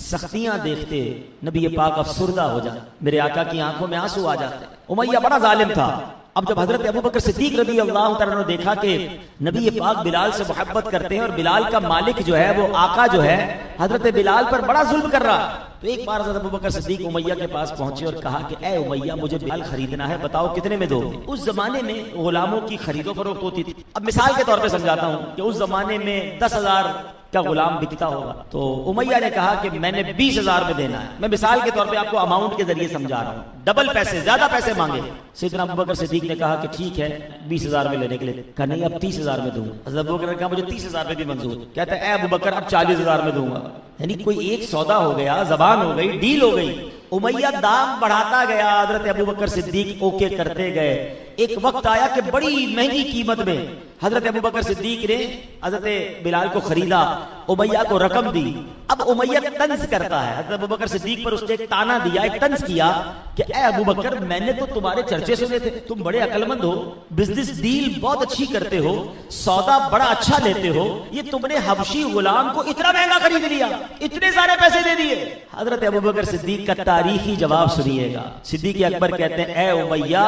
سختیاں دیکھتے نبی پاک افسردہ ہو جاتے، میرے آقا کی آنکھوں میں آنسو آ جاتے۔ امیہ بڑا ظالم تھا۔ اب جب حضرت ابوبکر صدیق رضی اللہ تعالیٰ نے دیکھا کہ نبی پاک بلال سے محبت کرتے ہیں اور بلال کا مالک جو ہے وہ آقا جو ہے حضرت بلال پر بڑا ظلم کر رہا، تو ایک بار حضرت ابوبکر صدیق امیہ کے پاس پہنچے اور کہا کہ اے امیہ مجھے بلال خریدنا ہے، بتاؤ کتنے میں دو گے؟ اس زمانے میں غلاموں کی خرید و فروخت ہوتی تھی۔ اب مثال کے طور پہ سمجھاتا ہوں کہ اس زمانے میں 10,000 کا غلام بکتا ہوگا، تو امیہ نے کہا کہ میں نے 20,000 میں دینا ہے۔ میں مثال کے طور پہ آپ کو اماؤنٹ کے ذریعے سمجھا رہا ہوں، ڈبل پیسے، زیادہ پیسے مانگے۔ سیدنا ابوبکر صدیق نے کہا کہ ٹھیک ہے 20,000 میں لینے کے لیے، کہا نہیں اب 30,000 میں دوں گا۔ حضرت ابوبکر نے کہا مجھے 30,000 میں بھی منظور۔ کہتا ہے اے ابوبکر اب 40,000 میں دوں گا۔ یعنی کوئی ایک سودا ہو گیا، زبان ہو گئی، ڈیل ہو گئی۔ امیہ دام بڑھاتا گیا، حضرت ابوبکر صدیق اوکے کرتے گئے۔ ایک وقت آیا کہ بڑی مہنگی قیمت میں حضرت ابوبکر صدیق نے حضرت بلال کو خریدا، امیہ کو رقم دی۔ اب امیہ طنز کرتا ہے، حضرت ابوبکر صدیق پر اس نے ایک تانا دیا، ایک طنز کیا کہ اے ابوبکر میں نے تو تمہارے چرچے سنے تھے، تم بڑے عقل مند ہو، بزنس ڈیل بہت اچھی کرتے ہو، سودا بڑا اچھا لیتے ہو، یہ تم نے حبشی غلام کو اتنا مہنگا خرید لیا، اتنے سارے پیسے دے دیے۔ حضرت ابوبکر صدیق کا تاریخی جواب سنیے گا۔ صدیق اکبر کہتے ہیں اے امیہ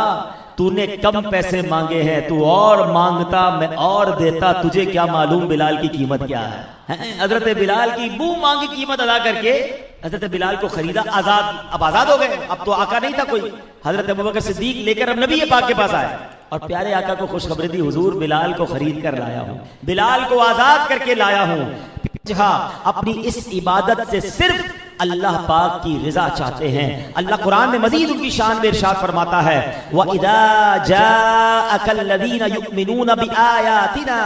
تو نے کم پیسے مانگے ہیں، تو اور مانگتا میں اور دیتا، تجھے کیا معلوم بلال کی قیمت کیا ہے۔ حضرت بلال کی منہ مانگی قیمت ادا کر کے حضرت بلال کو خریدا، آزاد، اب آزاد ہو گئے، اب تو آقا نہیں تھا کوئی۔ حضرت ابوبکر صدیق لے کر اب نبی پاک کے پاس آئے اور پیارے آقا کو خوشخبری دی، حضور بلال کو خرید کر لایا ہوں، بلال کو آزاد کر کے لایا ہوں۔ جہاں اپنی اس عبادت سے صرف اللہ پاک کی رضا چاہتے ہیں۔ اللہ قرآن میں مزید ان کی شان میں ارشاد فرماتا ہے وَإِذَا جَاءَكَ الَّذِينَ يُؤْمِنُونَ بِآيَاتِنَا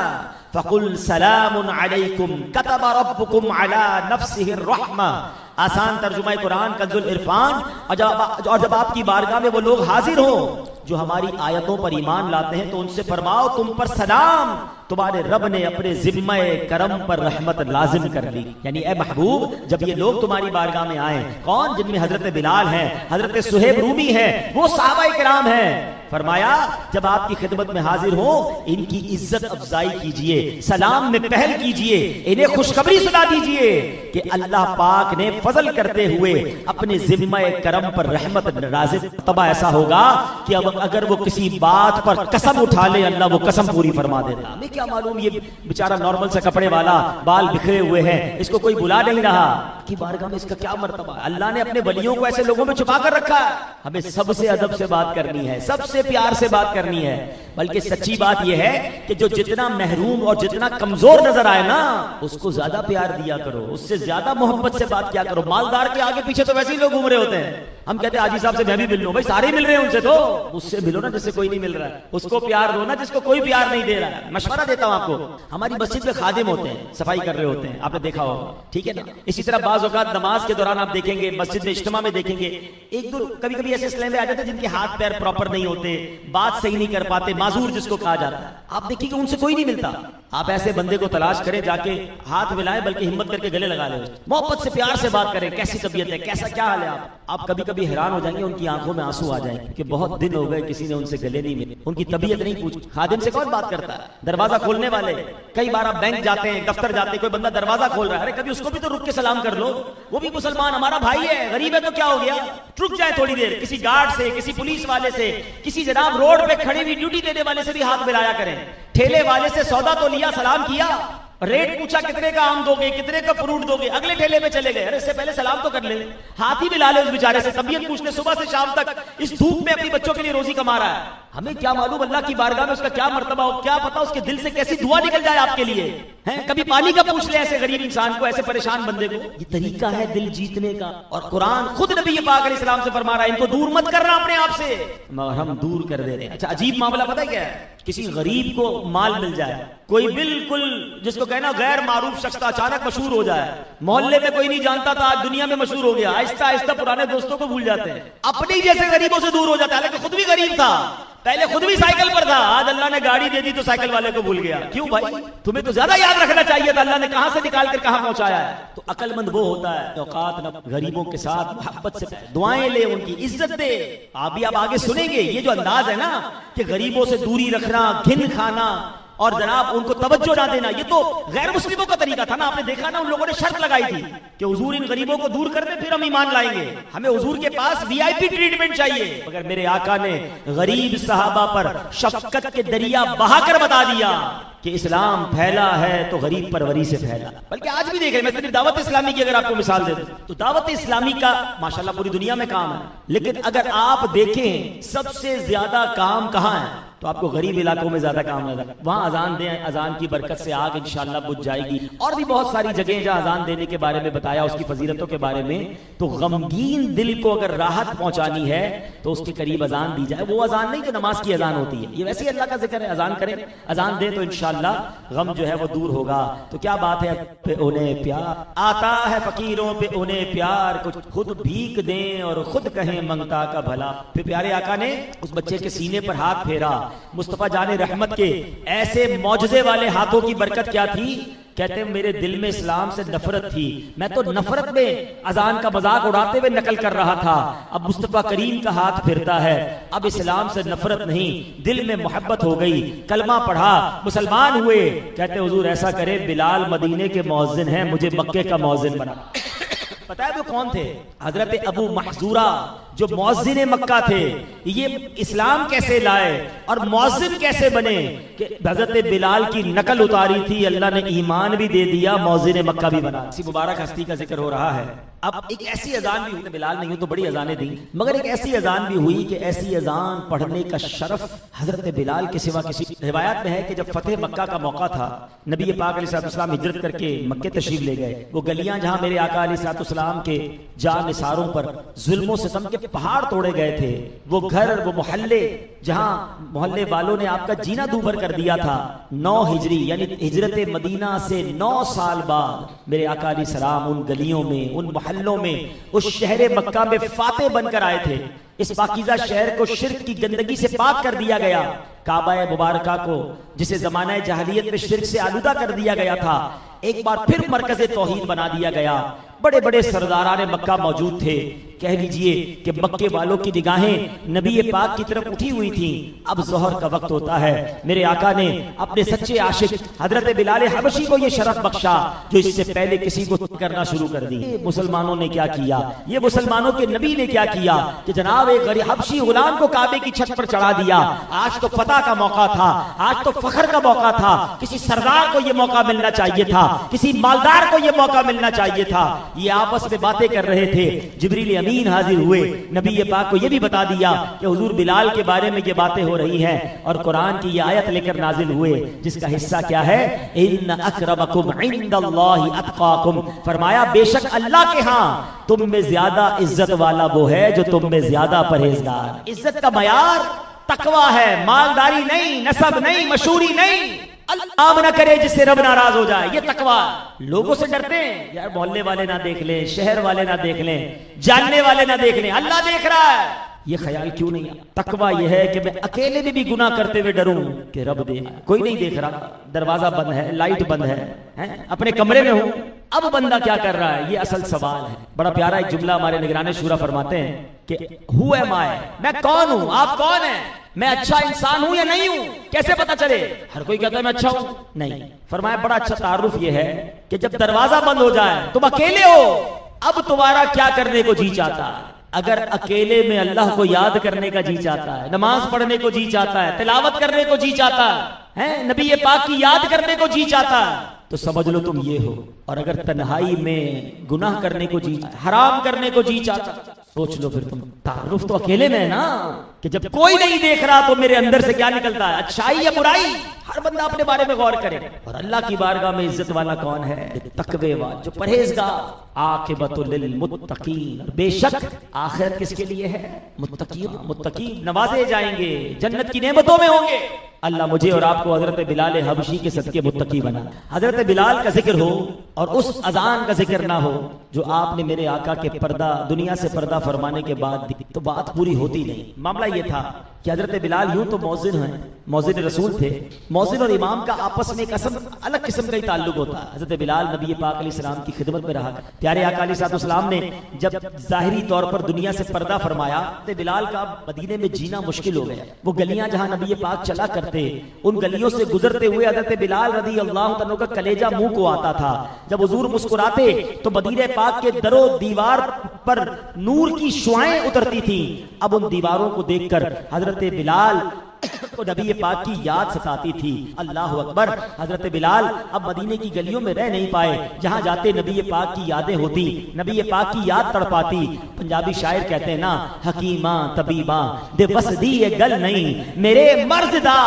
فَقُلْ سَلَامٌ عَلَيْكُمْ كَتَبَ رَبُّكُمْ عَلَى نَفْسِهِ الرَّحْمَةَ۔ آسان ترجمہ قرآن کنز العرفان۔ اور جب آپ کی بارگاہ میں وہ لوگ حاضر ہوں جو ہماری آیتوں پر ایمان لاتے ہیں تو ان سے فرماؤ تم پر سلام، تمہارے رب نے اپنے ذمہ کرم پر رحمت لازم کر لی۔ یعنی اے محبوب جب یہ لوگ تمہاری بارگاہ میں آئیں، کون؟ جن میں حضرت بلال ہیں، حضرت صہیب رومی ہیں، وہ صحابہ کرام ہیں، فرمایا جب آپ کی خدمت میں حاضر ہوں ان کی عزت افزائی کیجئے، سلام میں پہل کیجئے، انہیں خوشخبری سنا دیجئے کہ اللہ پاک نے فضل کرتے ہوئے اپنے ذمہ کرم پر رحمت نازل۔ تب ایسا ہوگا کہ اب اگر وہ کسی بات پر قسم اٹھا لے اللہ وہ قسم پوری فرما دیتا۔ ہمیں کیا معلوم یہ بیچارہ نارمل سے کپڑے والا، بال بکھرے ہوئے ہیں، اس کو کوئی بلا نہیں رہا کہ بارگاہ میں اس کا کیا مرتبہ ہے۔ اللہ نے اپنے ولیوں کو ایسے لوگوں میں چھپا کر رکھا ہے۔ ہمیں سب سے ادب سے بات کرنی ہے، سب سے پیار سے بات کرنی ہے، بلکہ سچی بات یہ ہے کہ جو جتنا محروم اور جتنا کمزور نظر آئے نا اس کو زیادہ پیار دیا کرو، اس سے زیادہ محبت سے بات کیا کرو۔ مالدار کے آگے پیچھے تو ویسے ہی لوگ گھوم رہے ہوتے ہیں، ہم کہتے ہیں حاجی صاحب سے میں بھی مل لوں، بھائی سارے مل رہے ہیں ان سے تو اس سے ملو نا جس سے کوئی نہیں مل رہا ہے، اس کو پیار دو نا جس کو کوئی پیار نہیں دے رہا ہے۔ مشورہ دیتا ہوں آپ کو، ہماری مسجد میں خادم ہوتے ہیں، صفائی کر رہے ہوتے ہیں، آپ نے دیکھا ہوگا، ٹھیک ہے نا۔ اسی طرح بعض اوقات نماز کے دوران آپ دیکھیں گے مسجد میں اجتماع میں دیکھیں گے ایک دو کبھی کبھی ایسے اسلام میں آ جاتے ہیں جن کے ہاتھ پیر پراپر نہیں ہوتے، بات صحیح نہیں کر پاتے، معذور جس کو کہا جاتا ہے، آپ دیکھیں کہ ان سے کوئی نہیں ملتا۔ آپ ایسے بندے کو تلاش کریں جا کے ہاتھ ملائیں، بلکہ ہمت کر کے گلے لگا لیں، محبت سے پیار سے بات کریں، کیسی طبیعت ہے، کیسا کیا حال ہے۔ آپ کبھی کبھی حیران ہو جائیں گے، ان کی آنکھوں میں آنسو آ جائیں گے کہ بہت دن ہو گئے کسی نے ان سے گلے نہیں ملے، ان کی طبیعت نہیں پوچھی۔ خادم سے کون بات کرتا ہے؟ دروازہ کھولنے والے۔ کئی بار آپ بینک جاتے ہیں، دفتر جاتے ہیں، کوئی بندہ دروازہ کھول رہا ہے، ارے کبھی اس کو بھی تو رک کے سلام کر لو، وہ بھی مسلمان ہمارا بھائی ہے، غریب ہے تو کیا ہو گیا، رک جائے تھوڑی دیر، کسی گارڈ سے، کسی پولیس والے سے، کسی جناب روڈ پہ کھڑی ہوئی ڈیوٹی دینے والے سے بھی ہاتھ ملایا کریں۔ ٹھیلے والے سے سودا تو لیا، سلام کیا، ریٹ پوچھا کتنے کا آم دو گے، کتنے کا فروٹ دو گے، اگلے ٹھیلے میں چلے گئے، ارے اس سے پہلے سلام تو کر لیں، ہاتھ ہی ملا لے اس بیچارے سے، طبیعت پوچھ لے، صبح سے شام تک اس دھوپ میں اپنی بچوں کے لیے روزی کما رہا ہے۔ ہمیں کیا معلوم اللہ کی بارگاہ میں اس کا کیا مرتبہ ہو، کیا پتا اس کے دل سے کیسی دعا نکل جائے آپ کے لیے۔ کبھی پانی کا پوچھ لے ایسے غریب انسان کو، ایسے پریشان بندے کو۔ یہ طریقہ ہے دل جیتنے کا، اور قرآن خود نبی پاک علیہ السلام سے فرما رہا ہے ان کو دور مت کرنا اپنے آپ سے، مگر ہم دور کر دے رہے ہیں۔ اچھا عجیب معاملہ پتہ ہے کیا ہے؟ کسی غریب کو مال مل جائے، کوئی بالکل جس کو کہنا غیر معروف شخص تھا اچانک مشہور ہو جائے، محلے میں کوئی نہیں جانتا تھا آج دنیا میں مشہور ہو گیا، آہستہ آہستہ پرانے دوستوں کو بھول جاتے ہیں، اپنی جیسے غریبوں سے دور ہو جاتا ہے، حالانکہ خود بھی غریب تھا، پہلے خود بھی سائیکل پر تھا، آج اللہ نے گاڑی دے دی تو سائیکل والے کو بھول گیا۔ کیوں بھائی؟ تمہیں تو زیادہ یاد رکھنا چاہیے تھا اللہ نے کہاں سے نکال کر کہاں پہنچایا ہے۔ تو عقل مند وہ ہوتا ہے اوقات نہ غریبوں کے ساتھ محبت سے دعائیں لے، ان کی عزت دے۔ آپ بھی آپ آگے سنیں گے یہ جو انداز ہے نا کہ غریبوں سے دوری رکھنا، گھن کھانا اور جناب ان کو توجہ نہ دینا، یہ تو غیر مسلموں کا طریقہ تھا نا. آپ نے دیکھا نا ان لوگوں نے شرط لگائی تھی کہ حضور ان غریبوں کو دور کر دیں پھر ہم ایمان لائیں گے، ہمیں حضور کے پاس وی آئی پی ٹریٹمنٹ چاہیے. مگر میرے آقا نے غریب صحابہ پر شفقت کے دریا بہا کر بتا دیا کہ اسلام پھیلا ہے تو غریب پروری سے پھیلا. بلکہ آج بھی دیکھ رہے ہیں، میں صرف دعوت اسلامی کی اگر آپ کو مثال دے دوں تو دعوت اسلامی کا ماشاءاللہ پوری دنیا میں کام ہے، لیکن اگر آپ دیکھیں سب سے زیادہ کام کہاں ہے تو آپ کو غریب علاقوں میں زیادہ کام نظر. وہاں اذان دیں، اذان کی برکت سے آگ انشاءاللہ بجھ جائے گی. اور بھی بہت ساری جگہیں جہاں اذان دینے کے بارے میں بتایا، اس کی فضیلتوں کے بارے میں. تو غمگین دل کو اگر راحت پہنچانی ہے تو اس کے قریب اذان دی جائے. وہ اذان نہیں جو نماز کی اذان ہوتی ہے، یہ ویسے ہی اللہ کا ذکر ہے. اذان کریں، اذان دیں تو انشاءاللہ غم جو ہے وہ دور ہوگا. تو کیا بات ہے، پہ انہیں پیار آتا ہے فقیروں پہ انہیں پیار، کچھ خود بھیک دیں اور خود کہیں منگتا کا بھلا. پھر پیارے آقا نے اس بچے کے سینے پر ہاتھ پھیرا. مصطفیٰ جان رحمت کے ایسے معجزے والے ہاتھوں کی برکت کیا تھی؟ کہتے ہیں میرے دل میں اسلام سے نفرت تھی، میں تو نفرت میں اذان کا مذاق اڑاتے ہوئے نقل کر رہا تھا. اب مصطفیٰ کریم کا ہاتھ پھرتا ہے، اب اسلام سے نفرت نہیں، دل میں محبت ہو گئی، کلمہ پڑھا، مسلمان ہوئے. کہتے ہیں حضور ایسا کرے بلال مدینے کے مؤذن ہیں، مجھے مکے کا مؤذن بنا. پتہ ہے وہ کون تھے؟ حضرت ابو محذورہ جو مؤذن مکہ تھے. یہ اسلام کیسے لائے اور مؤذن کیسے بنے کہ حضرت بلال کی نقل اتاری تھی، اللہ نے ایمان بھی دے دیا، مؤذن مکہ بھی بنا. اسی مبارک ہستی کا ذکر ہو رہا ہے. اب ایک ایسی اذان بھی ہوئی، بلال نہیں ہو تو بڑی اذانیں دی، مگر ایک ایسی اذان بھی ہوئی کہ ایسی اذان پڑھنے کا شرف حضرت بلال کے سوا کسی. روایات میں ہے کہ جب فتح مکہ کا موقع تھا، نبی پاک علیہ السلام ہجرت کر کے مکے تشریف لے گئے. وہ گلیاں جہاں میرے آقا علیہ السلام کے جاں نثاروں پر ظلم و ستم کے پہاڑ توڑے گئے تھے، وہ گھر، وہ محلے جہاں محلے والوں نے آپ کا جینا دوبھر کر دیا تھا، 9 ہجری یعنی ہجرت مدینہ سے 9 سال بعد میرے آقا علیہ السلام ان گلیوں میں، ان محلوں میں، اس شہر مکہ میں فاتح بن کر آئے تھے. اس پاکیزہ شہر کو شرک کی گندگی سے پاک کر دیا گیا. کعبہ مبارکہ کو جسے زمانہ جاہلیت میں شرک سے آلودہ کر دیا گیا تھا، ایک بار پھر مرکز توحید بنا دیا گیا. بڑے بڑے سرداران مکہ موجود تھے. کہہ لیجئے کہ مکے والوں کی نگاہیں نبی پاک کی طرف اٹھی ہوئی تھیں. اب ظہر کا وقت ہوتا ہے. میرے آقا نے اپنے سچے عاشق حضرت بلال حبشی کو یہ شرف بخشا جو اس سے پہلے کسی کو کرنا شروع کر دی. مسلمانوں نے کیا کیا، یہ مسلمانوں کے نبی نے کیا کیا کہ جناب ایک غریب حبشی غلام کو کعبے کی چھت پر چڑھا دیا. آج تو فتح کا موقع تھا، آج تو فخر کا موقع تھا. کسی سردار کو یہ موقع ملنا چاہیے تھا، کسی مالدار کو یہ موقع ملنا چاہیے تھا. یہ آپس میں باتیں کر رہے تھے. جبریل امین حاضر ہوئے، نبی پاک کو یہ بھی بتا دیا کہ حضور بلال کے بارے میں یہ باتیں ہو رہی ہیں، اور قرآن کی یہ آیت لے کر نازل ہوئے جس کا حصہ کیا ہے؟ ان اکرمکم عند اللہ اتقاکم. فرمایا بے شک اللہ کے ہاں تم میں زیادہ عزت والا وہ ہے جو تم میں زیادہ پرہیزگار. عزت کا معیار تقویٰ ہے، مالداری نہیں، نسب نہیں، مشہوری نہیں. اللہ نہ کرے جس سے رب ناراض ہو جائے، یہ تقویٰ. لوگوں سے ڈرتے ہیں یار، محلے والے نہ دیکھ لیں، شہر والے نہ دیکھ لیں، جاننے والے نہ دیکھ لیں، اللہ دیکھ رہا ہے. یہ خیال کیوں نہیں ہے؟ تقویٰ یہ ہے کہ میں اکیلے میں بھی گناہ کرتے ہوئے ڈروں کہ رب دیکھ، کوئی نہیں دیکھ رہا، دروازہ بند ہے، لائٹ بند ہے، اپنے کمرے میں ہوں، اب بندہ کیا کر رہا ہے؟ یہ اصل سوال ہے. بڑا پیارا ایک جملہ ہمارے نگران شورا فرماتے ہیں کہ ہو ایم آئی، میں کون ہوں، آپ کون ہیں، میں اچھا انسان ہوں یا نہیں ہوں، کیسے پتا چلے؟ ہر کوئی کہتا ہے میں اچھا ہوں. نہیں، فرمایا بڑا اچھا تعارف یہ ہے کہ جب دروازہ بند ہو جائے، تم اکیلے ہو، اب تمہارا کیا کرنے کو جی چاہتا ہے؟ اگر اکیلے میں اللہ کو یاد کرنے کا جی چاہتا ہے، نماز پڑھنے کو جی چاہتا ہے، تلاوت کرنے کو جی چاہتا ہے، نبی پاک کی یاد کرنے کو جی چاہتا ہے، تو سمجھ لو تم یہ ہو. اور اگر تنہائی میں گناہ کرنے کو جی، حرام کرنے کو جی چاہتا، سوچ لو پھر تم. تعارف تو اکیلے میں ہے نا، کہ جب کوئی نہیں دیکھ رہا تو میرے اندر سے کیا نکلتا ہے، اچھائی یا برائی. ہر بندہ اپنے بارے میں غور کرے. اور اللہ کی بارگاہ میں عزت والا کون ہے؟ تقوی والا، جو پرہیزگار. عاقبۃ للمتقین، بے شک آخرت کس کے لیے ہے؟ متقین. متقین نوازے جائیں گے، جنت کی نعمتوں میں ہوں گے. اللہ مجھے اور آپ کو حضرت بلال حبشی کے صدقے متقی بنا. حضرت بلال کا ذکر ہو اور اس اذان کا ذکر نہ ہو جو آپ نے میرے آقا کے پردہ، دنیا سے پردہ فرمانے کے بعد دی. تو بات پوری ہوتی نہیں. معاملہ یہ تھا کہ حضرت بلال یوں تو مؤذن ہیں, مؤذن رسول تھے. مؤذن اور امام کا آپس میں ایک الگ قسم کا ہی تعلق ہوتا ہے. حضرت بلال نبی پاک علیہ السلام کی خدمت میں رہا. پیارے آقا علیہ السلام نے جب ظاہری طور پر دنیا سے پردہ فرمایا تو بلال کا مدینے میں جینا مشکل ہو گیا. وہ گلیاں جہاں نبی پاک چلا کرتے, ان گلیوں سے گزرتے ہوئے حضرت بلال رضی اللہ عنہ کا کلیجہ منہ کو آتا تھا. جب حضور مسکراتے تو مدینے پاک کے در و دیوار پر نور کی شعائیں اترتی تھیں. اب ان دیواروں کو دیکھ کر حضرت بلال کو نبی پاک کی یاد ستاتی تھی. اللہ اکبر. حضرت بلال اب مدینے کی گلیوں میں رہ نہیں پائے, جہاں جاتے نبی پاک کی یادیں ہوتی, نبی پاک کی یاد تڑپاتی. پنجابی شاعر کہتے ہیں نا, حکیماں طبیباں دے وسدی یہ گل نہیں, میرے مرض دا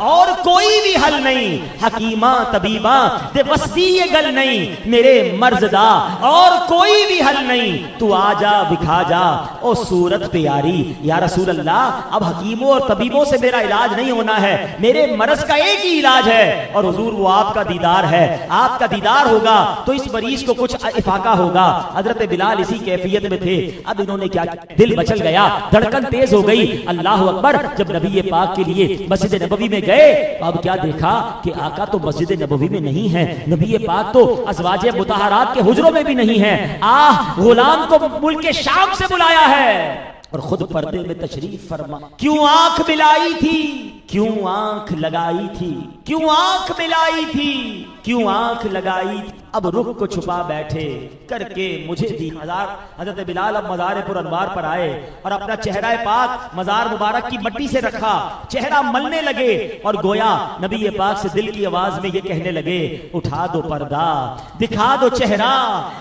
اور کوئی بھی حل نہیں. حکیماں طبیباں دے وسدی یہ گل نہیں, میرے مرض دا اور کوئی بھی حل نہیں. تو آ جا بکھا جا او صورت پیاری. یا رسول اللہ, اب حکیموں اور طبیبوں سے میرا علاج نہیں ہونا ہے, میرے مرض کا ایک ہی علاج ہے, اور حضور وہ آپ کا دیدار ہے. آپ کا دیدار ہوگا تو اس مریض کو کچھ افاقہ ہوگا. حضرت بلال اسی کیفیت میں تھے. اب انہوں نے کیا, دل مچل گیا, دھڑکن تیز ہو گئی. اللہ اکبر. جب نبی پاک کے لیے مسجد نبوی میں گئے, اب کیا دیکھا کہ آقا تو مسجد نبوی میں نہیں ہے, نبی پاک تو ازواج مطہرات کے حجروں میں بھی نہیں ہے. غلام کو ملک شام سے بلایا ہے اور خود پردے میں تشریف فرما. کیوں آنکھ ملائی تھی, کیوں آنکھ لگائی تھی, کیوں آنکھ ملائی تھی, کیوں آنکھ لگائی تھی. اب رخ کو چھپا بیٹھے کر کے مجھے دی. حضرت بلال اب مزار پر انوار پر آئے اور اپنا چہرہ پاک مزار مبارک کی مٹی سے رکھا, چہرہ ملنے لگے اور گویا نبی پاک سے دل کی آواز میں یہ کہنے لگے, اٹھا دو پردہ, دکھا دو چہرہ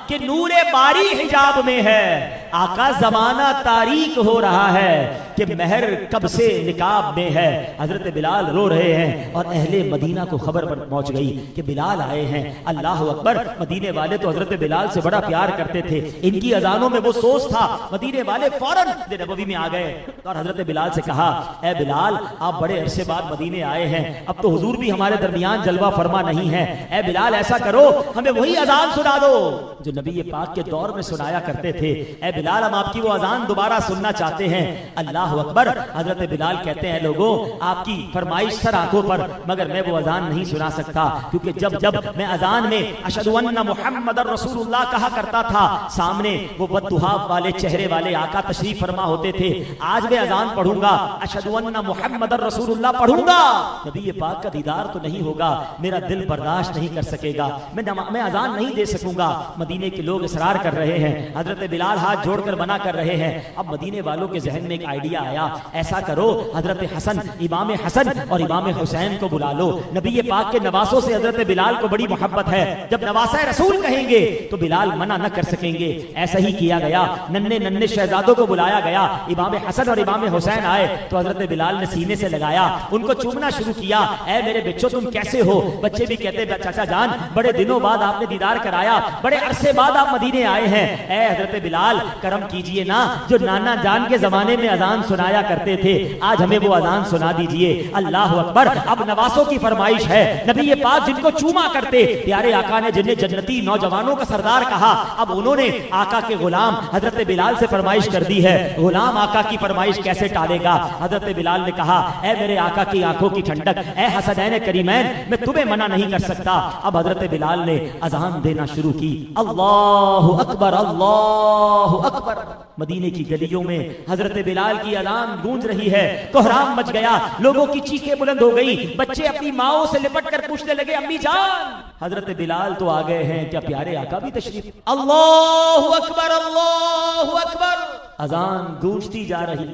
کہ نور باری حجاب میں ہے. آقا زمانہ تاریک ہو رہا ہے کہ مہر کب سے نقاب میں ہے. حضرت بلال رو رہے ہیں اور اہل مدینہ کو خبر پہنچ گئی کہ بلال آئے ہیں. اللہ اکبر. مدینے والے تو حضرت بلال سے بڑا پیار کرتے تھے, ان کی اذانوں میں وہ سوز تھا. مدینے والے فوراً مسجد نبوی میں آ گئے اور حضرت بلال سے کہا, اے بلال, آپ بڑے عرصے بعد مدینے آئے ہیں, اب تو حضور بھی ہمارے درمیان جلوہ فرما نہیں ہے. اے بلال, ایسا کرو, ہمیں وہی اذان سنا دو جو نبی پاک کے دور میں سنایا کرتے تھے. اے بلال, ہم آپ کی وہ اذان دوبارہ سننا چاہتے ہیں. اللہ اکبر. حضرت بلال کہتے ہیں, لوگوں, آپ کی فرمائش سر آنکھوں پر, مگر میں وہ اذان نہیں سنا سکتا, کیونکہ جب میں اذان میں اشہد ان محمد رسول اللہ کہا کرتا تھا, سامنے وہ بددعا والے چہرے والے آقا تشریف فرما ہوتے تھے. آج میں اذان پڑھوں گا, اشہد ان محمد رسول اللہ پڑھوں گا, نبی پاک کا دیدار تو نہیں ہوگا, میرا دل برداشت نہیں کر سکے گا, میں اذان نہیں دے سکوں گا. مدینے کے لوگ اصرار کر رہے ہیں, حضرت بلال ہاتھ جوڑ کر منع کر رہے ہیں. اب مدینے والوں کے ذہن میں ایک آئیڈیا آیا, ایسا کرو, حضرت حسن, امام حسن اور امام حسین کو بلا لو. نبی پاک کے نواسوں سے حضرت بلال کو بڑی محبت ہے, جب نواسہ رسول کہیں گے تو بلال منع نہ کر سکیں گے. ایسا ہی کیا گیا, ننھے شہزادوں کو بلایا گیا. امام حسن اور امام حسین آئے تو حضرت بلال نے سینے سے لگایا, ان کو چومنا شروع کیا. اے میرے بچوں, تم کیسے ہو؟ بچے بھی کہتے, چاچا جان, بڑے دنوں بعد آپ نے دیدار کرایا, بڑے عرصے بعد آپ مدینے آئے ہیں. اے حضرت بلال, کرم کیجئے نا, جو نانا جان کے زمانے میں اذان سنایا کرتے تھے, آج ہمیں وہ اذان سنا دیجئے. اللہ اکبر. اب نواسوں کی فرمائش ہے, نبی پاک جن کو چوما کرتے, پیارے آقا نے جنہیں جنتی نوجوانوں کا سردار کہا, اب انہوں نے آقا کے غلام حضرت بلال سے فرمائش کر دی ہے. غلام آقا کی فرمائش کیسے ٹالے گا؟ حضرت بلال نے کہا, اے میرے آقا کی آنکھوں کی ٹھنڈک, اے حسنین کریمین, میں تمہیں منع نہیں کر سکتا. اب حضرت بلال نے اذان دینا شروع کی. اللہ اکبر, اللہ اکبر. مدینے کی گلیوں میں حضرت بلال کی اذان گونج رہی ہے. کوہرام مچ گیا, لوگوں کی چیخیں بلند ہو گئی, بچے اپنی ماؤں سے لپٹ کر پوچھنے لگے, امی جان, حضرت بلال تو آ گئے ہیں, کیا پیارے آقا بھی تشریف؟ اللہ اکبر, اللہ اکبر. اذان گونجتی جا رہی,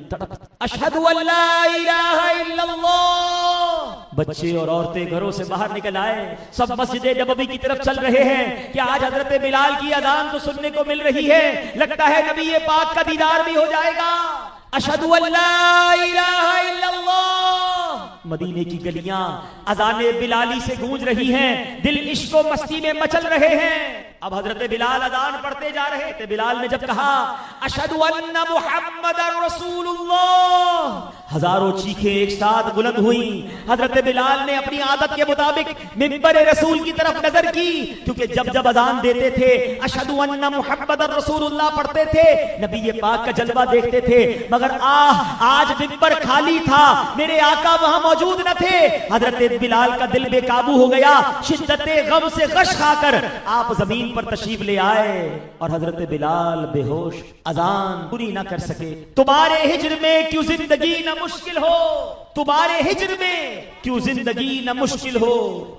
اشہد ان لا الہ الا اللہ. بچے اور عورتیں گھروں سے باہر نکل آئے, سب مسجد نبوی کی طرف چل رہے ہیں کہ آج حضرت بلال کی اذان تو سننے کو مل رہی ہے, لگتا ہے نبی پاک کا دیدار بھی ہو جائے گا. اشہد ان لا الہ الا اللہ. مدینے کی گلیاں اذان بلالی سے گونج رہی ہیں, دل عشق و مستی میں مچل رہے ہیں. اب حضرت بلال اذان پڑھتے جا رہے تھے. بلال نے جب کہا اشہدو ان محمد رسول اللہ, ہزاروں چیخیں ایک ساتھ بلند ہوئیں. حضرت بلال نے اپنی عادت کے مطابق منبر رسول کی طرف نظر کی, کیونکہ جب جب اذان دیتے تھے اشہدو ان محمد رسول اللہ پڑھتے تھے, نبی پاک کا جلوہ دیکھتے تھے. مگر آج منبر خالی تھا, میرے آقا وہاں موجود نہ تھے. حضرت بلال کا دل بے قابو ہو گیا, شدت غم سے غش کھا کر آپ زمین پر تشریف لے آئے اور حضرت بلال بے ہوش اذان پوری نہ کر سکے. تمہارے ہجر میں کیوں زندگی نہ مشکل ہو, تمہارے ہجر میں کیوں زندگی نہ مشکل ہو,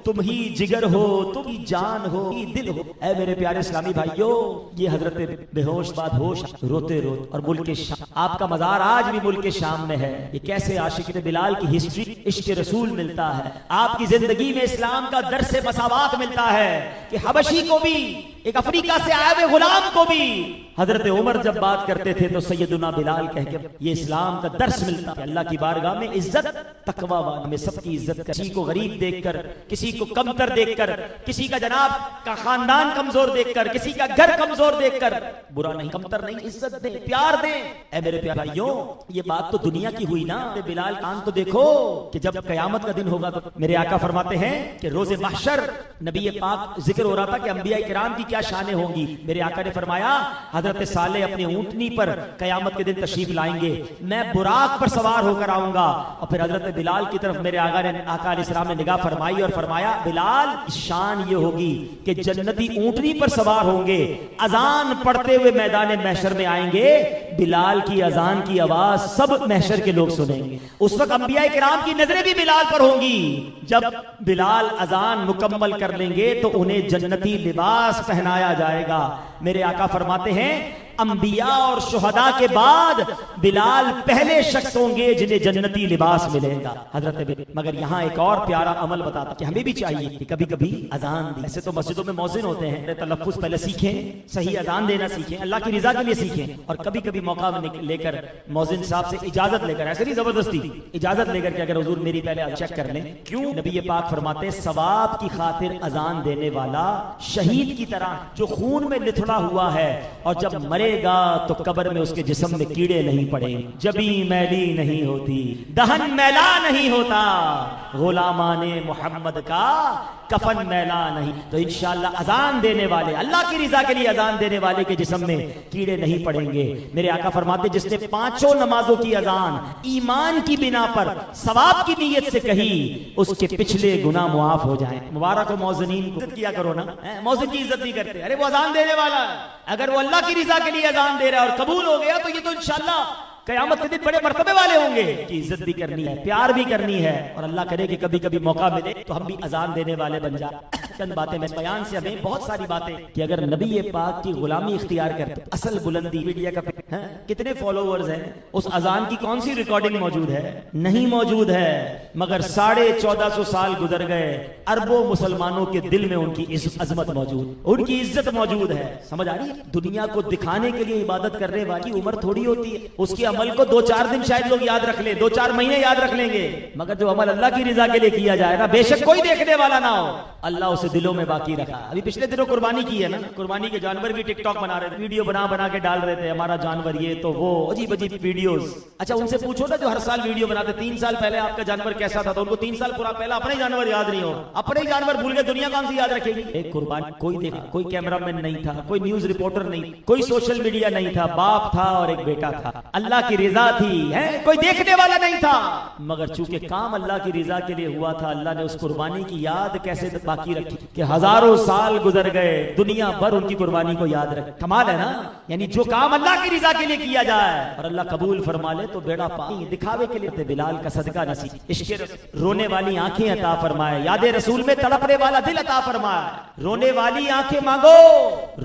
تم ہی جگر ہو, تم ہی جان ہو, ہی دل ہو. اے میرے پیارے اسلامی بھائیو, یہ حضرت بے ہوش بعد ہوش روتے روتے, اور ملک شام, آپ کا مزار آج بھی ملک شام میں ہے. یہ کیسے عاشق بلال کی ہسٹری عشق رسول ملتا ہے, آپ کی زندگی میں اسلام کا درس مساوات ملتا ہے کہ حبشی کو بھی, ایک افریقہ سے آئے ہوئے غلام کو بھی حضرت عمر جب بات کرتے تھے تو سیدنا بلال کہہ کے یہ اسلام کا درس ملتا ہے. اللہ کی بارگاہ میں عزت تقوی والوں میں سب کی عزت کر, کسی کو غریب دیکھ کر, کسی کو کمتر دیکھ کر, کسی کا جناب کا خاندان کمزور دیکھ کر, کسی کا گھر کمزور دیکھ کر برا نہیں, کمتر نہیں, عزت دیں, پیار دیں. اے میرے پیارے بھائیوں, یہ بات تو دنیا کی ہوئی نا. بلال کان تو دیکھو کہ جب قیامت کا دن ہوگا تو میرے آقا فرماتے ہیں کہ روز محشر نبی پاک ذکر ہو رہا تھا کہ انبیاء کرام کی کیا شانیں ہوں گی. میرے آقا نے فرمایا حضرت صالح اپنے اونٹنی پر قیامت کے دن تشریف لائیں گے, میں براق پر سوار ہو کر آؤں گا. اور پھر حضرت بلال کی طرف میرے آقا علیہ السلام نے نگاہ فرمائی اور فرمایا بلال شان یہ ہوگی کہ جنتی اونٹنی پر سوار ہوں گے, اذان پڑھتے ہوئے میدان محشر میں آئیں گے, بلال کی اذان کی آواز سب محشر کے لوگ سنیں گے. اس وقت انبیاء کرام کی نظریں بھی بلال پر ہوں گی. جب بلال اذان مکمل کر لیں گے تو انہیں جنتی لباس پہنایا جائے گا. میرے آقا فرماتے ہیں انبیاء اور شہداء کے بعد بلال پہلے شخص ہوں گے جنہیں جنتی لباس ملے گا. حضرت مگر یہاں ایک اور پیارا عمل بتاتا کہ ہمیں بھی چاہیے کہ کبھی کبھی اذان دی. ایسے تو مسجدوں میں مؤذن ہوتے ہیں, تلفظ پہلے سیکھیں, صحیح اذان دینا سیکھیں, اللہ کی رضا کے لیے سیکھیں, اور کبھی کبھی موقع لے کر مؤذن صاحب سے اجازت لے کر, ایسے نہیں زبردستی, اجازت لے کر کہ اگر حضور میری پہلے چیک کر لیں. کیوں؟ نبی پاک فرماتے ثواب کی خاطر اذان دینے والا شہید کی طرح جو خون میں لتھڑا ہوا ہے, اور جب مرے گا تو قبر میں اس کے جسم میں کیڑے نہیں پڑے, جبیں میلی نہیں ہوتی, دہن میلا نہیں ہوتا, غلامان محمد کا کفن میلا نہیں. تو انشاءاللہ اذان دینے والے, اللہ کی رضا کے لیے اذان دینے والے کے جسم میں کیڑے نہیں پڑیں گے. میرے آقا فرماتے جس نے 5 نمازوں کی اذان ایمان کی بنا پر ثواب کی نیت سے کہی, اس کے پچھلے گناہ معاف ہو جائیں. مبارک ہو مؤذنین کو, کیا کرو نا, مؤذن کی عزت نہیں کرتے, ارے وہ اذان دینے والا ہے, اگر وہ اللہ کی رضا کے لیے اذان دے رہا ہے اور قبول ہو گیا تو یہ تو انشاءاللہ قیامت کے دن بڑے مرتبے والے ہوں گے. کہ عزت بھی کرنی ہے, پیار بھی کرنی ہے, اور اللہ کرے کہ کبھی کبھی موقع ملے تو ہم بھی اذان دینے والے بن جائیں. چند باتیں میں بیان سے ہمیں بہت ساری باتیں کہ اگر نبی پاک کی غلامی اختیار کرتے اصل بلندی میڈیا کا کتنے فالوورز ہیں, اس اذان کی کون سی ریکارڈنگ موجود ہے؟ نہیں موجود ہے. مگر 1450 سال گزر گئے, اربوں مسلمانوں کے دل میں ان کی عظمت موجود, ان کی عزت موجود ہے. سمجھ آ رہی ہے؟ دنیا کو دکھانے کے لیے عبادت کرنے والی عمر تھوڑی ہوتی ہے, اس کے عمل کو 2-4 دن شاید لوگ یاد رکھ لیں, 2-4 مہینے یاد رکھ لیں گے, مگر جو عمل اللہ کی رضا کے لیے کیا جائے نا, بے شک کوئی دیکھنے والا نہ ہو, اللہ اسے دلوں میں باقی رکھا. ابھی پچھلے دنوں قربانی کی ہے نا, قربانی کے جانور بھی ٹک ٹاک بنا رہے تھے, ویڈیو بنا کے ڈال رہے تھے, ہمارا جانور یہ تو وہ, عجیب عجیب ویڈیوز. اچھا ان سے پوچھو نا جو ہر سال ویڈیو بناتے, 3 سال پہلے آپ کا جانور کیسا تھا, تو ان کو 3 سال پہلا اپنے جانور یاد نہیں ہو, اپنے جانور بھول گئے, دنیا کون سی یاد رکھے گی؟ ایک قربانی کوئی دیکھا, کوئی کیمرہ مین نہیں تھا, کوئی نیوز رپورٹر نہیں, کوئی سوشل میڈیا نہیں تھا, باپ تھا اور ایک بیٹا تھا, اللہ کی رضا تھی, کوئی دیکھنے والا نہیں تھا, مگر چونکہ کام اللہ کی رضا کے لیے ہوا تھا, اللہ نے اس قربانی کی یاد کیسے باقی رکھی کہ ہزاروں سال گزر گئے, دنیا بھر ان کی قربانی کو یاد رکھ. کمال ہے نا, یعنی جو کام اللہ کی رضا کے لیے کیا جائے اور اللہ قبول فرما لے تو بیڑا پانی. دکھاوے کے لیے بلال کا صدقہ نصیب, عشق رونے والی آنکھیں عطا فرمائے, یاد رسول میں تڑپنے والا دل عطا فرمائے, رونے والی آنکھیں مانگو,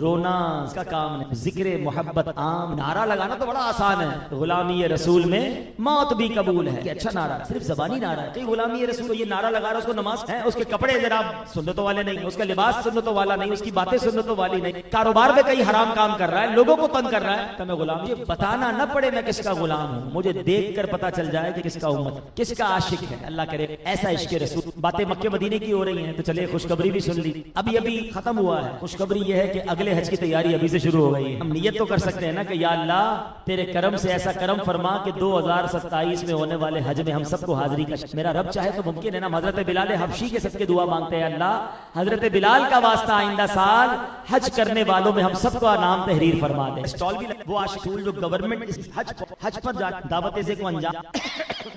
رونا اس کا کام نہیں, ذکر محبت عام. نعرہ لگانا تو بڑا آسان ہے, غلامی رسول میں موت بھی قبول ہے. اچھا نعرہ, صرف زبانی نعرہ ہے. غلامی رسول یہ نعرہ لگا رہا, اس کو نماز ہے, اس کے کپڑے جناب سنتوں والے نہیں, اس کا لباس سنتوں والا نہیں, اس کی باتیں سنتوں والی نہیں, کاروبار میں کئی حرام کام کر رہا ہے, لوگوں کو تنگ کر رہا ہے, تو میں غلام, یہ بتانا نہ پڑے میں کس کا غلام ہوں, مجھے دیکھ کر پتا چل جائے کہ کس کا امت, کس کا عاشق ہے. اللہ کرے ایسا عشق رسول. باتیں مکے مدینے کی ہو رہی ہیں تو چلے خوشخبری بھی سن لی, ابھی ختم ہوا ہے. خوشخبری یہ ہے کہ اگلے حج کی تیاری ابھی سے شروع ہو گئی ہے. ہم نیت تو کر سکتے ہیں نا کہ یا اللہ تیرے کرم سے ایسا کرم فرما کہ 2027 میں ہونے والے حج میں ہم سب کو حاضری کا, میرا رب چاہے تو ممکن ہے نا. حضرت بلال حبشی کے صدقے دعا مانگتے ہیں, اللہ حضرت بلال کا واسطہ آئندہ سال حج کرنے والوں میں ہم سب کو نام تحریر فرما دے. اسٹال بھی وہ عاشقول جو گورنمنٹ حج پر دعوت سے کو انجام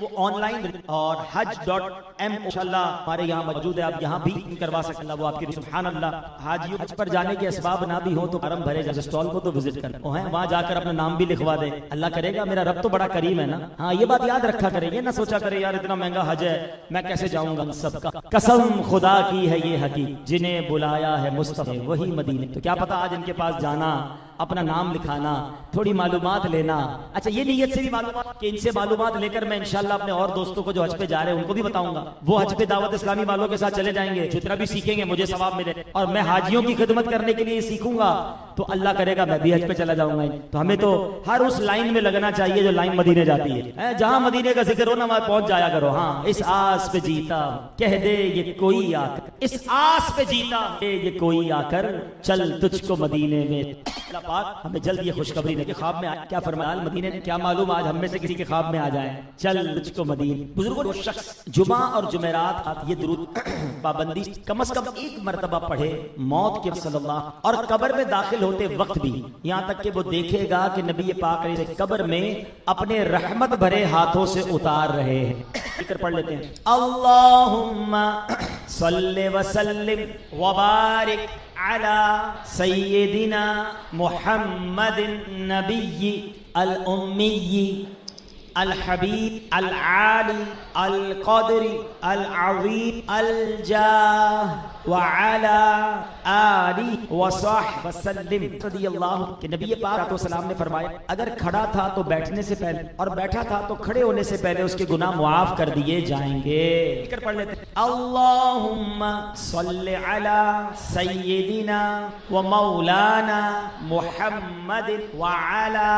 وہ آن لائن اور حج.m انشاءاللہ ہمارے یہاں موجود ہے, آپ یہاں بھی کروا سکتے ہیں. وہ آپ کی سبحان اللہ, حاجیوں حج پر جانے کے اسباب نہ بھی ہوں تو حرم بھرے جا, اسٹال کو تو وزٹ کر وہاں جا کر اپنا نام بھی لکھوا دے. اللہ کرے گا, میرا رب تو بڑا کریم ہے نا. ہاں یہ بات یاد رکھا کرے, یہ نہ سوچا کرے یار اتنا مہنگا حج ہے میں کیسے جاؤں گا. سب کا قسم خدا کی ہے یہ حقیقت, جنہیں بلایا ہے مصطفی وہی مدینے. تو کیا پتا آج ان کے پاس جانا, اپنا نام لکھانا, تھوڑی معلومات لینا. اچھا یہ نیت سے بھی معلومات کہ ان سے معلومات لے کر میں انشاءاللہ اپنے اور دوستوں کو جو حج پہ جا رہے ہیں ان کو بھی بتاؤں گا, وہ حج پہ دعوت اسلامی والوں کے ساتھ چلے جائیں گے, جتنا بھی سیکھیں گے مجھے ثواب ملے, اور میں حاجیوں کی خدمت کرنے کے لیے سیکھوں گا تو اللہ کرے گا میں بھی حج پہ چلا جاؤں گا. تو ہمیں تو ہر اس لائن میں لگنا چاہیے جو لائن مدینے جاتی ہے. جہاں مدینے کا ذکر ہو نا وہاں پہنچ جایا کرو. ہاں اس آس پہ جیتا کہہ دے یہ کوئی آ کر, اس آس پہ جیتا یہ کوئی آ کر چل تجھ کو مدینے میں. اللہ پاک ہمیں جلد یہ خوشخبری دے کہ خواب میں کیا فرمایا مدینے نے, کیا معلوم آج ہم میں سے کسی کے خواب میں آ جائے چل تجھ کو مدینے. بزرگوں شخص جمعہ اور جمعرات یہ درود پابندی کم از کم ایک مرتبہ پڑھے موت کے صلی اللہ, اور قبر میں داخل ہوتے وقت بھی, یہاں تک کہ وہ دیکھے گا کہ نبی پاک علیہ قبر میں اپنے رحمت بھرے ہاتھوں سے اتار رہے ہیں. ذکر پڑھ لیتے ہیں, اللہم صلی وسلم وبارک علی سیدنا محمد النبی الامی الحبیب العالی القدر العظیم الجاہ وعلا آلہ وصحبہ وسلم رضی اللہ. کہ نبی پاک علیہ السلام نے فرمایا اگر کھڑا تھا تو بیٹھنے سے پہلے اور بیٹھا تھا تو کھڑے ہونے سے پہلے اس کے گناہ معاف کر دیے جائیں گے. ذکر پڑھ لیتے ہیں, اللہم صلی علی سیدنا و مولانا محمد وعلا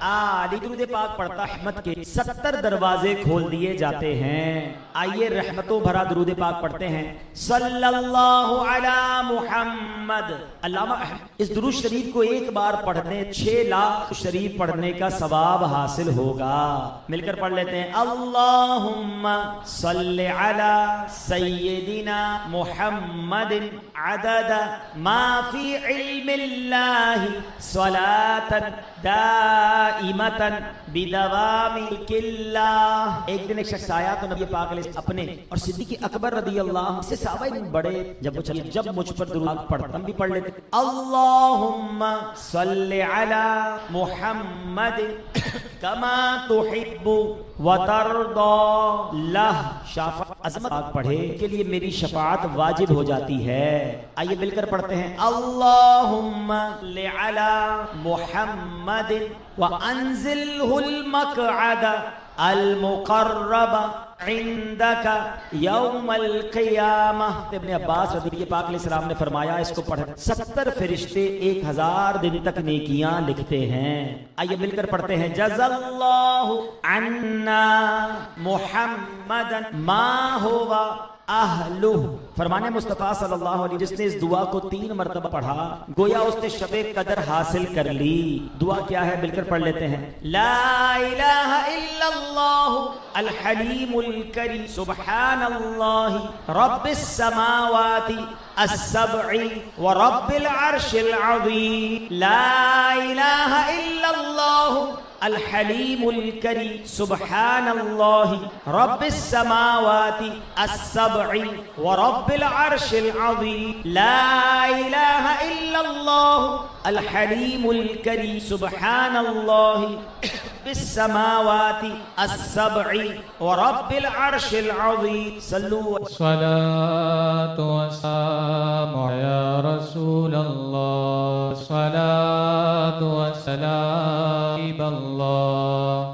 آلہ. درود پاک پڑھتا احمد کے 70 دروازے کھول دیے جاتے ہیں. آئیے رحمتوں بھرا درود پاک پڑھتے ہیں, صلی اللہ علی محمد. علامہ اس درود شریف کو ایک بار پڑھنے 6 لاکھ شریف پڑھنے کا ثواب حاصل ہوگا. مل کر پڑھ لیتے ہیں, اللہم صلی علی سیدنا محمد عدد ما فی علم اللہ صلاة دائمتا بدوام اللہ. ایک دن ایک شخص آیا تو نبی پاک علیہ اپنے اور صدیق اکبر رضی اللہ سے صحابہ بڑے جب مجھ پر درود پڑھتا ہم بھی پڑھ لیتے, اللہم صلی علی محمد کما تحب وترضى لہ. شفاعت عظمت پڑھے کے لیے میری شفاعت واجب ہو جاتی ہے. آئیے مل کر پڑھتے ہیں, اللہم صلی علی محمد وانزلہ المقعد المقرب عندک یوم القیامہ. ابن عباس رضی اللہ پاک علیہ السلام نے فرمایا اس کو پڑھ 70 فرشتے 1000 دن تک نیکیاں لکھتے ہیں. آئیے مل کر پڑھتے ہیں, جزا اللہ عنا محمدا ما ہوا اہلہ. فرمان مصطفیٰ صلی اللہ علیہ وسلم جس نے اس دعا کو 3 مرتبہ پڑھا گویا اس نے شب قدر حاصل کر لی. دعا کیا ہے مل کر پڑھ لیتے ہیں, لا الہ الا اللہ الحلیم الکریم سبحان اللہ رب السماوات السبع ورب العرش العظیم. لا الہ الا اللہ الحلیم الکریم سبحان اللہ رب السماوات السبع ورب العرش العظیم. لا الہ الا اللہ الحلیم الکریم سبحان اللہ بالسماوات السبع ورب العرش العظیم. صلوا صلاة والسلام یا رسول اللہ, صلاة والسلام اللہ,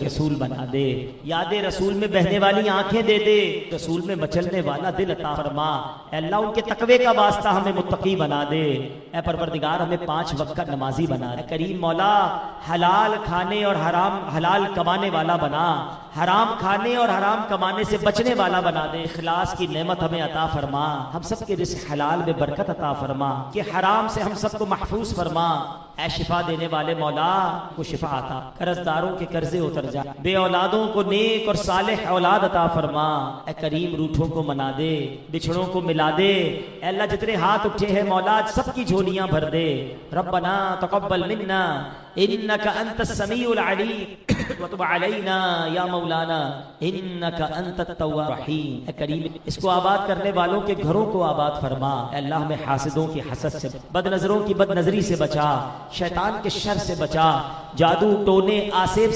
کے رسول بنا دے، یاد رسول میں بہنے والی آنکھیں دے دے، رسول میں مچلنے والا دل عطا فرما، اے اللہ ان کے تقوی کا واسطہ ہمیں متقی بنا دے، اے پروردگار ہمیں 5 وقت کا نمازی بنا دے، اے کریم مولا حلال کھانے اور حلال کمانے والا بنا، حرام کھانے اور حرام کمانے سے بچنے والا بنا دے، اخلاص کی نعمت ہمیں عطا فرما، ہم سب کے رزق حلال میں برکت عطا فرما، کہ حرام سے ہم سب کو محفوظ فرما، اے شفا دینے والے مولا کو شفا عطا، قرض داروں کے قرضے اتر جا، بے اولادوں کو نیک اور صالح اولاد عطا فرما، اے کریم روٹھوں کو منا دے، بچھڑوں کو ملا دے، اے اللہ جتنے ہاتھ اٹھے ہیں مولا سب کی جھولیاں بھر دے، ربنا تقبل منا انک انت السمیع العلیم وتب علینا یا مولانا انک انت التواب الرحیم، اے کریم اس کو آباد کرنے والوں کے گھروں کو آباد فرما، اے اللہ ہمیں حاسدوں کی حسد سے، بد نظروں کی بد نظری سے بچا، شیطان کے شر سے بچا، جادو ٹونے آسیب